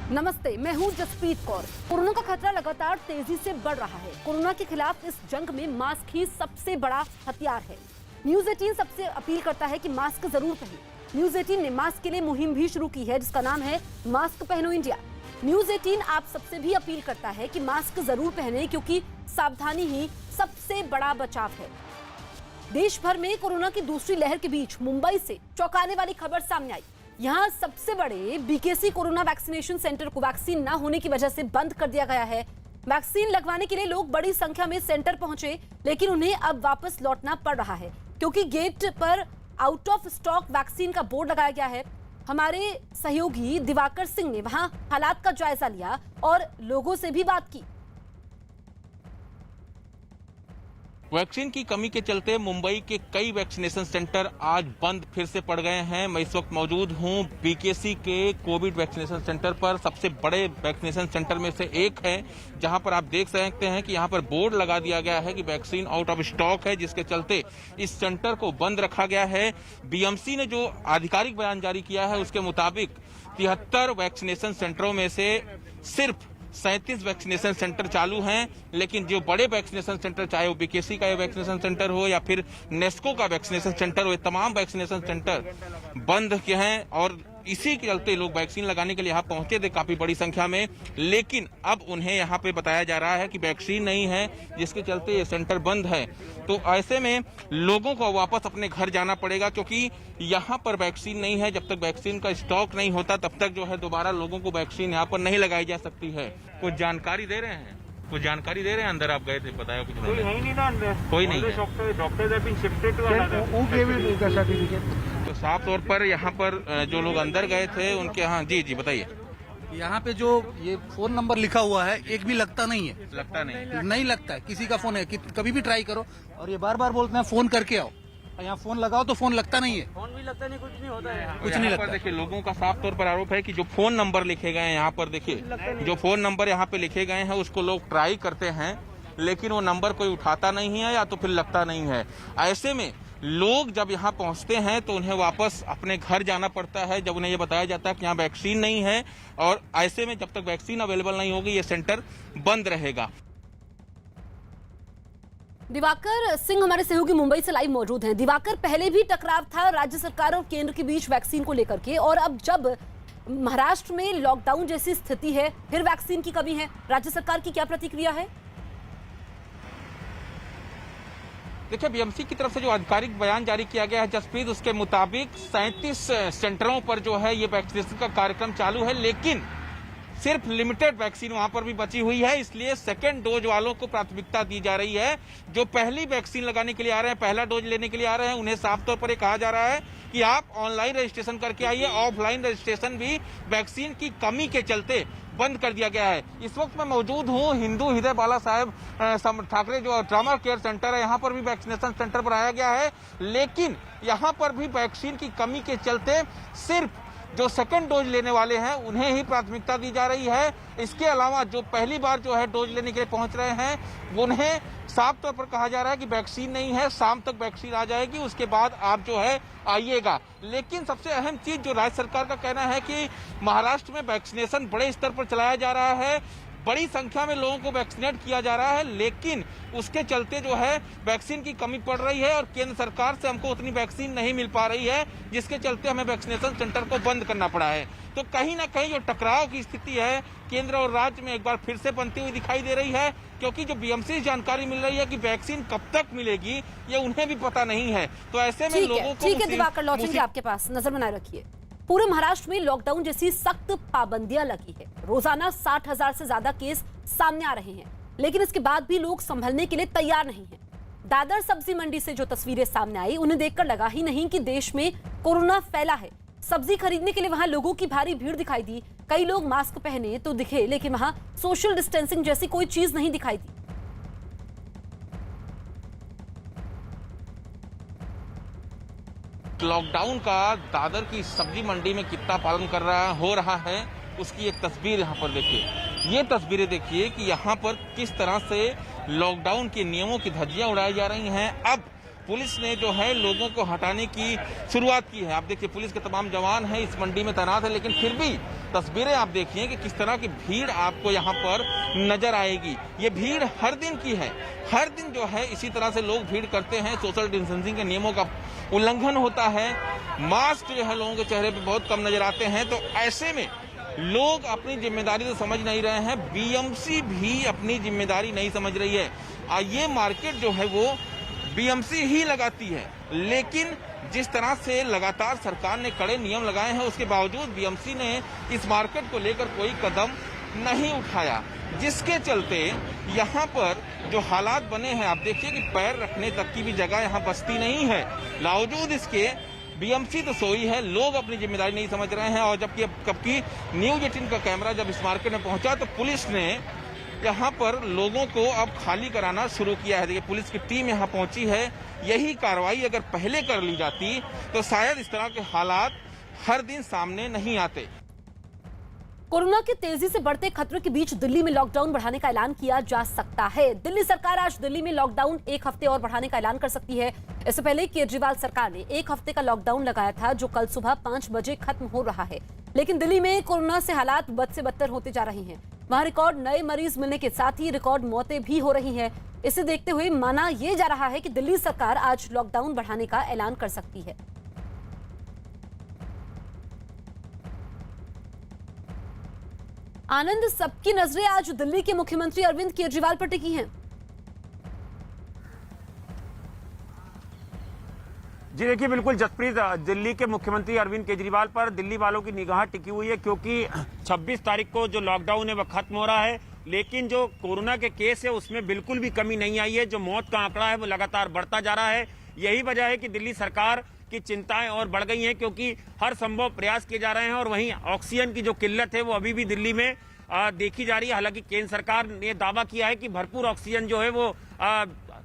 नमस्ते, मैं हूं जसप्रीत कौर। कोरोना का खतरा लगातार तेजी से बढ़ रहा है। कोरोना के खिलाफ इस जंग में मास्क ही सबसे बड़ा हथियार है। न्यूज 18 सबसे अपील करता है कि मास्क जरूर पहने। न्यूज 18 ने मास्क के लिए मुहिम भी शुरू की है, जिसका नाम है मास्क पहनो इंडिया। न्यूज 18 आप सबसे भी अपील करता है कि मास्क जरूर पहने, क्योंकि सावधानी ही सबसे बड़ा बचाव है। देश भर में कोरोना की दूसरी लहर के बीच मुंबई से चौंकाने वाली खबर सामने आई। यहाँ सबसे बड़े बीकेसी कोरोना वैक्सीनेशन सेंटर को वैक्सीन न होने की वजह से बंद कर दिया गया है। वैक्सीन लगवाने के लिए लोग बड़ी संख्या में सेंटर पहुंचे, लेकिन उन्हें अब वापस लौटना पड़ रहा है, क्योंकि गेट पर आउट ऑफ स्टॉक वैक्सीन का बोर्ड लगाया गया है। हमारे सहयोगी दिवाकर सिंह ने वहां हालात का जायजा लिया और लोगों से भी बात की। वैक्सीन की कमी के चलते मुंबई के कई वैक्सीनेशन सेंटर आज बंद फिर से पड़ गए हैं। मैं इस वक्त मौजूद हूं बीकेसी के कोविड वैक्सीनेशन सेंटर पर। सबसे बड़े वैक्सीनेशन सेंटर में से एक है, जहां पर आप देख सकते हैं कि यहां पर बोर्ड लगा दिया गया है कि वैक्सीन आउट ऑफ स्टॉक है, जिसके चलते इस सेंटर को बंद रखा गया है। बीएमसी ने जो आधिकारिक बयान जारी किया है उसके मुताबिक 73 वैक्सीनेशन सेंटरों में से सिर्फ 37 वैक्सीनेशन सेंटर चालू हैं, लेकिन जो बड़े वैक्सीनेशन सेंटर, चाहे वो बीकेसी का वैक्सीनेशन सेंटर हो या फिर नेस्को का वैक्सीनेशन सेंटर हो, ये तमाम वैक्सीनेशन सेंटर बंद के हैं। और इसी के चलते लोग वैक्सीन लगाने के लिए यहाँ पहुंचे थे काफी बड़ी संख्या में, लेकिन अब उन्हें यहाँ पे बताया जा रहा है कि वैक्सीन नहीं है, जिसके चलते ये सेंटर बंद है। तो ऐसे में लोगों को वापस अपने घर जाना पड़ेगा, क्योंकि यहाँ पर वैक्सीन नहीं है। जब तक वैक्सीन का स्टॉक नहीं होता तब तक जो है दोबारा लोगों को वैक्सीन यहाँ पर नहीं लगाई जा सकती है। कुछ जानकारी दे रहे हैं, कुछ जानकारी दे रहे हैं। अंदर आप गए थे, बताया कुछ कोई नहीं ना अंदर, कोई नहीं है। Doctors have been shifted to another certificate. तो साफ तौर पर यहाँ पर जो लोग अंदर गए थे उनके यहाँ, जी बताइए। यहाँ पे जो ये फोन नंबर लिखा हुआ है एक भी लगता नहीं है। लगता नहीं लगता है, किसी का फोन है कि कभी भी ट्राई करो, और ये बार बार बोलते हैं फोन करके आओ। यहाँ फोन लगाओ तो फोन लगता नहीं है। फोन भी लगता नहीं, कुछ नहीं होता है, कुछ नहीं लगता। देखिए, लोगों का साफ तौर पर आरोप है कि जो फोन नंबर लिखे गए हैं यहाँ पर, देखिए जो फोन नंबर यहाँ पे लिखे गए हैं उसको लोग ट्राई करते हैं, लेकिन वो नंबर कोई उठाता नहीं है या तो फिर लगता नहीं है। ऐसे में लोग जब यहाँ पहुँचते हैं तो उन्हें वापस अपने घर जाना पड़ता है, जब उन्हें ये बताया जाता है कि यहाँ वैक्सीन नहीं है। और ऐसे में जब तक वैक्सीन अवेलेबल नहीं होगी ये सेंटर बंद रहेगा। दिवाकर सिंह हमारे सहयोगी मुंबई से लाइव मौजूद हैं। दिवाकर, पहले भी टकराव था राज्य सरकार और केंद्र के बीच वैक्सीन को लेकर के, और अब जब महाराष्ट्र में लॉकडाउन जैसी स्थिति है, फिर वैक्सीन की कमी है, राज्य सरकार की क्या प्रतिक्रिया है? देखिए, बीएमसी की तरफ से जो आधिकारिक बयान जारी किया गया है जसप्रीत, उसके मुताबिक 37 सेंटरों पर जो है ये वैक्सीनेशन का कार्यक्रम चालू है, लेकिन सिर्फ लिमिटेड वैक्सीन वहां पर भी बची हुई है। इसलिए सेकेंड डोज वालों को प्राथमिकता दी जा रही है। जो पहली वैक्सीन लगाने के लिए आ रहे हैं, पहला डोज लेने के लिए आ रहे हैं, उन्हें साफ तौर पर कहा जा रहा है कि आप ऑनलाइन रजिस्ट्रेशन करके आइए। ऑफलाइन रजिस्ट्रेशन भी वैक्सीन की कमी के चलते बंद कर दिया गया है। इस वक्त मैं मौजूद हूँ हिंदू हृदय बाला साहेब ठाकरे जो ट्रॉमा केयर सेंटर है, यहाँ पर भी वैक्सीनेशन सेंटर बनाया गया है, लेकिन यहाँ पर भी वैक्सीन की कमी के चलते सिर्फ जो सेकंड डोज लेने वाले हैं उन्हें ही प्राथमिकता दी जा रही है। इसके अलावा जो पहली बार जो है डोज लेने के लिए पहुंच रहे हैं उन्हें साफ तौर पर कहा जा रहा है कि वैक्सीन नहीं है, शाम तक वैक्सीन आ जाएगी, उसके बाद आप जो है आइएगा। लेकिन सबसे अहम चीज जो राज्य सरकार का कहना है कि महाराष्ट्र में वैक्सीनेशन बड़े स्तर पर चलाया जा रहा है, बड़ी संख्या में लोगों को वैक्सीनेट किया जा रहा है, लेकिन उसके चलते जो है वैक्सीन की कमी पड़ रही है और केंद्र सरकार से हमको उतनी वैक्सीन नहीं मिल पा रही है, जिसके चलते हमें वैक्सीनेशन सेंटर को बंद करना पड़ा है। तो कहीं ना कहीं जो टकराव की स्थिति है केंद्र और राज्य में एक बार फिर से बनती हुई दिखाई दे रही है, क्योंकि जो बीएमसी से जानकारी मिल रही है कि वैक्सीन कब तक मिलेगी ये उन्हें भी पता नहीं है। तो ऐसे में लोगों को ठीक है दिवाकर, लौटेंगे आपके पास, नजर बनाए रखिए। पूरे महाराष्ट्र में लॉकडाउन जैसी सख्त पाबंदियां लगी है। रोजाना 60,000 से ज्यादा केस सामने आ रहे हैं, लेकिन इसके बाद भी लोग संभलने के लिए तैयार नहीं हैं। दादर सब्जी मंडी से जो तस्वीरें सामने आई उन्हें देखकर लगा ही नहीं कि देश में कोरोना फैला है। सब्जी खरीदने के लिए वहां लोगों की भारी भीड़ दिखाई दी। कई लोग मास्क पहने तो दिखे, लेकिन वहां सोशल डिस्टेंसिंग जैसी कोई चीज नहीं दिखाई दी। लॉकडाउन का दादर की सब्जी मंडी में कितना पालन हो रहा है उसकी एक तस्वीर यहाँ पर देखिए। ये तस्वीरें देखिए कि यहाँ पर किस तरह से लॉकडाउन के नियमों की धज्जियां उड़ाई जा रही हैं। अब पुलिस ने जो है लोगों को हटाने की शुरुआत की है। आप देखिए पुलिस के तमाम जवान हैं इस मंडी में तैनात है, लेकिन फिर भी तस्वीरें आप देखिए कि किस तरह की भीड़ आपको यहाँ पर नजर आएगी। ये भीड़ हर दिन की है, हर दिन जो है इसी तरह से लोग भीड़ करते हैं। सोशल डिस्टेंसिंग के नियमों का उल्लंघन होता है, मास्क जो है लोगों के चेहरे पे बहुत कम नजर आते हैं। तो ऐसे में लोग अपनी जिम्मेदारी तो समझ नहीं रहे हैं, बीएमसी भी अपनी जिम्मेदारी नहीं समझ रही है। ये मार्केट जो है वो बीएमसी ही लगाती है, लेकिन जिस तरह से लगातार सरकार ने कड़े नियम लगाए हैं उसके बावजूद बीएमसी ने इस मार्केट को लेकर कोई कदम नहीं उठाया, जिसके चलते यहाँ पर जो हालात बने हैं आप देखिए कि पैर रखने तक की भी जगह यहाँ बचती नहीं है। बावजूद इसके बीएमसी तो सोई है, लोग अपनी जिम्मेदारी नहीं समझ रहे हैं। और जबकि कब की न्यूज 18 का कैमरा जब इस मार्केट में पहुंचा तो पुलिस ने यहाँ पर लोगों को अब खाली कराना शुरू किया है। देखिए पुलिस की टीम यहाँ पहुंची है। यही कार्रवाई अगर पहले कर ली जाती तो शायद इस तरह के हालात हर दिन सामने नहीं आते। कोरोना के तेजी से बढ़ते खतरे के बीच दिल्ली में लॉकडाउन बढ़ाने का ऐलान किया जा सकता है। दिल्ली सरकार आज दिल्ली में लॉकडाउन 1 हफ्ते और बढ़ाने का ऐलान कर सकती है। इससे पहले केजरीवाल सरकार ने 1 हफ्ते का लॉकडाउन लगाया था, जो कल सुबह 5 बजे खत्म हो रहा है। लेकिन दिल्ली में कोरोना से हालात बद से बदतर होते जा रहे हैं। वहां रिकॉर्ड नए मरीज मिलने के साथ ही रिकॉर्ड मौतें भी हो रही हैं। इसे देखते हुए माना यह जा रहा है कि दिल्ली सरकार आज लॉकडाउन बढ़ाने का ऐलान कर सकती है। आनंद, सबकी नजरें आज दिल्ली के मुख्यमंत्री अरविंद केजरीवाल पर टिकी हैं। जी देखिए बिल्कुल जसप्रीत, दिल्ली के मुख्यमंत्री अरविंद केजरीवाल पर दिल्ली वालों की निगाह टिकी हुई है, क्योंकि 26 तारीख को जो लॉकडाउन है वह खत्म हो रहा है। लेकिन जो कोरोना के केस है उसमें बिल्कुल भी कमी नहीं आई है। जो मौत का आंकड़ा है वो लगातार बढ़ता जा रहा है। यही वजह है कि दिल्ली सरकार की चिंताएं और बढ़ गई हैं, क्योंकि हर संभव प्रयास किए जा रहे हैं। और वहीं ऑक्सीजन की जो किल्लत है वो अभी भी दिल्ली में देखी जा रही है। हालांकि केंद्र सरकार ने दावा किया है कि भरपूर ऑक्सीजन जो है वो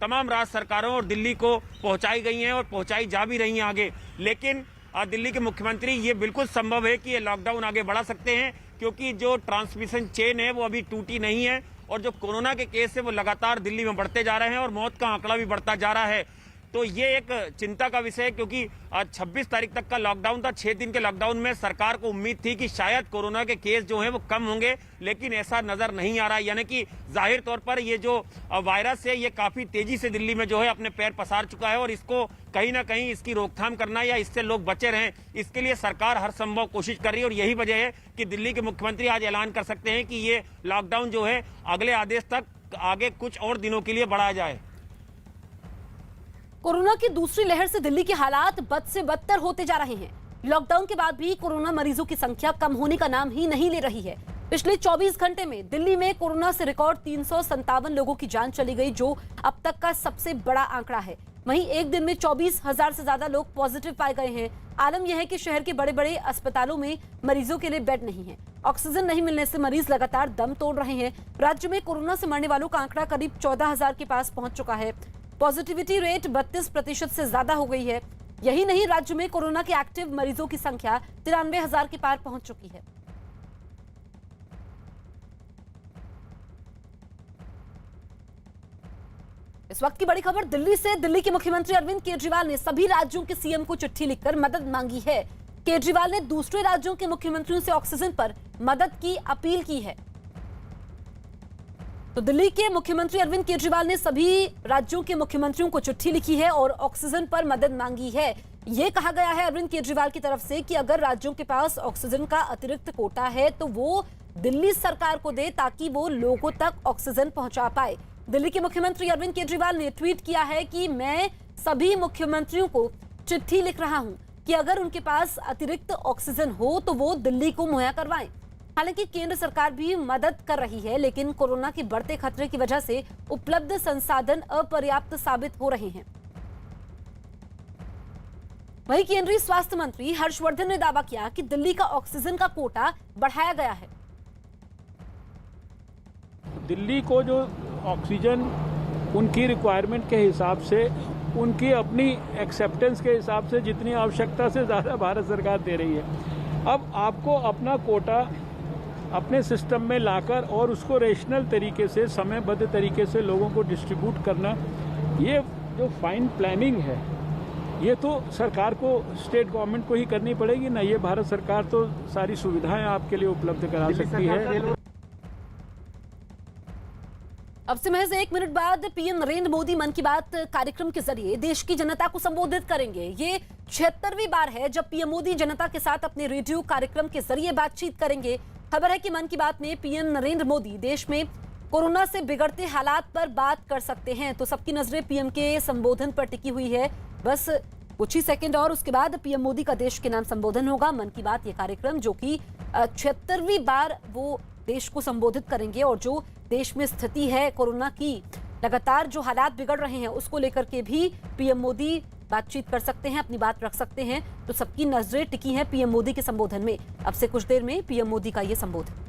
तमाम राज्य सरकारों और दिल्ली को पहुंचाई गई हैं और पहुंचाई जा भी रही हैं आगे। लेकिन दिल्ली के मुख्यमंत्री ये बिल्कुल संभव है कि ये लॉकडाउन आगे बढ़ा सकते हैं, क्योंकि जो ट्रांसमिशन चेन है वो अभी टूटी नहीं है और जो कोरोना के केस है वो लगातार दिल्ली में बढ़ते जा रहे हैं और मौत का आंकड़ा भी बढ़ता जा रहा है। तो ये एक चिंता का विषय है, क्योंकि आज 26 तारीख तक का लॉकडाउन था। 6 दिन के लॉकडाउन में सरकार को उम्मीद थी कि शायद कोरोना के केस जो हैं वो कम होंगे, लेकिन ऐसा नजर नहीं आ रहा है। यानी कि जाहिर तौर पर ये जो वायरस है ये काफी तेजी से दिल्ली में जो है अपने पैर पसार चुका है और इसको कहीं ना कहीं इसकी रोकथाम करना या इससे लोग बचे रहें, इसके लिए सरकार हर संभव कोशिश कर रही है। और यही वजह है कि दिल्ली के मुख्यमंत्री आज ऐलान कर सकते हैं कि ये लॉकडाउन जो है अगले आदेश तक आगे कुछ और दिनों के लिए बढ़ाया जाए। कोरोना की दूसरी लहर से दिल्ली के हालात बद से बदतर होते जा रहे हैं। लॉकडाउन के बाद भी कोरोना मरीजों की संख्या कम होने का नाम ही नहीं ले रही है। पिछले 24 घंटे में दिल्ली में कोरोना से रिकॉर्ड 357 लोगों की जान चली गई, जो अब तक का सबसे बड़ा आंकड़ा है। वहीं एक दिन में 24,000 से ज्यादा लोग पॉजिटिव पाए गए हैं। आलम यह है कि शहर के बड़े बड़े अस्पतालों में मरीजों के लिए बेड नहीं है। ऑक्सीजन नहीं मिलने से मरीज लगातार दम तोड़ रहे हैं। राज्य में कोरोना से मरने वालों का आंकड़ा करीब 14,000 के पास पहुंच चुका है। पॉजिटिविटी रेट 32% से ज्यादा हो गई है। यही नहीं, राज्य में कोरोना के एक्टिव मरीजों की संख्या 93,000 के पार पहुंच चुकी है। इस वक्त की बड़ी खबर दिल्ली से। दिल्ली के मुख्यमंत्री अरविंद केजरीवाल ने सभी राज्यों के सीएम को चिट्ठी लिखकर मदद मांगी है। केजरीवाल ने दूसरे राज्यों के मुख्यमंत्रियों से ऑक्सीजन पर मदद की अपील की है। तो दिल्ली के मुख्यमंत्री अरविंद केजरीवाल ने सभी राज्यों के मुख्यमंत्रियों को चिट्ठी लिखी है और ऑक्सीजन पर मदद मांगी है। यह कहा गया है अरविंद केजरीवाल की तरफ से कि अगर राज्यों के पास ऑक्सीजन का अतिरिक्त कोटा है तो वो दिल्ली सरकार को दे, ताकि वो लोगों तक ऑक्सीजन पहुंचा पाए। दिल्ली के मुख्यमंत्री अरविंद केजरीवाल ने ट्वीट किया है कि मैं सभी मुख्यमंत्रियों को चिट्ठी लिख रहा हूं कि अगर उनके पास अतिरिक्त ऑक्सीजन हो तो वो दिल्ली को मुहैया करवाएं। हालांकि केंद्र सरकार भी मदद कर रही है, लेकिन कोरोना के बढ़ते खतरे की वजह से उपलब्ध संसाधन अपर्याप्त साबित हो रहे हैं। वहीं केंद्रीय स्वास्थ्य मंत्री हर्षवर्धन ने दावा किया कि दिल्ली का ऑक्सीजन का कोटा बढ़ाया गया है। दिल्ली को जो ऑक्सीजन उनकी रिक्वायरमेंट के हिसाब से, उनकी अपनी एक्सेप्टेंस के हिसाब से जितनी आवश्यकता से ज़्यादा भारत सरकार दे रही है। अब आपको अपना कोटा अपने सिस्टम में लाकर और उसको रेशनल तरीके से, समयबद्ध तरीके से लोगों को डिस्ट्रीब्यूट करना, ये जो फाइन प्लानिंग है ये तो सरकार को, स्टेट गवर्नमेंट को ही करनी पड़ेगी ना। ये भारत सरकार तो सारी सुविधाएं आपके लिए उपलब्ध करा सकती है। अब से महज 1 मिनट बाद पीएम नरेंद्र मोदी मन की बात कार्यक्रम के जरिए देश की जनता को संबोधित करेंगे। ये 76वीं बार है जब पीएम मोदी जनता के साथ अपने रेडियो कार्यक्रम के जरिए बातचीत करेंगे। खबर है कि मन की बात में पीएम नरेंद्र मोदी देश में कोरोना से बिगड़ते हालात पर बात कर सकते हैं। तो सबकी नजरें पीएम के संबोधन पर टिकी हुई है। बस कुछ ही सेकंड और उसके बाद पीएम मोदी का देश के नाम संबोधन होगा। मन की बात ये कार्यक्रम जो कि 76वीं बार वो देश को संबोधित करेंगे और जो देश में स्थिति है कोरोना की, लगातार जो हालात बिगड़ रहे हैं उसको लेकर के भी पीएम मोदी बातचीत कर सकते हैं, अपनी बात रख सकते हैं। तो सबकी नजरें टिकी हैं पीएम मोदी के संबोधन में। अब से कुछ देर में पीएम मोदी का ये संबोधन।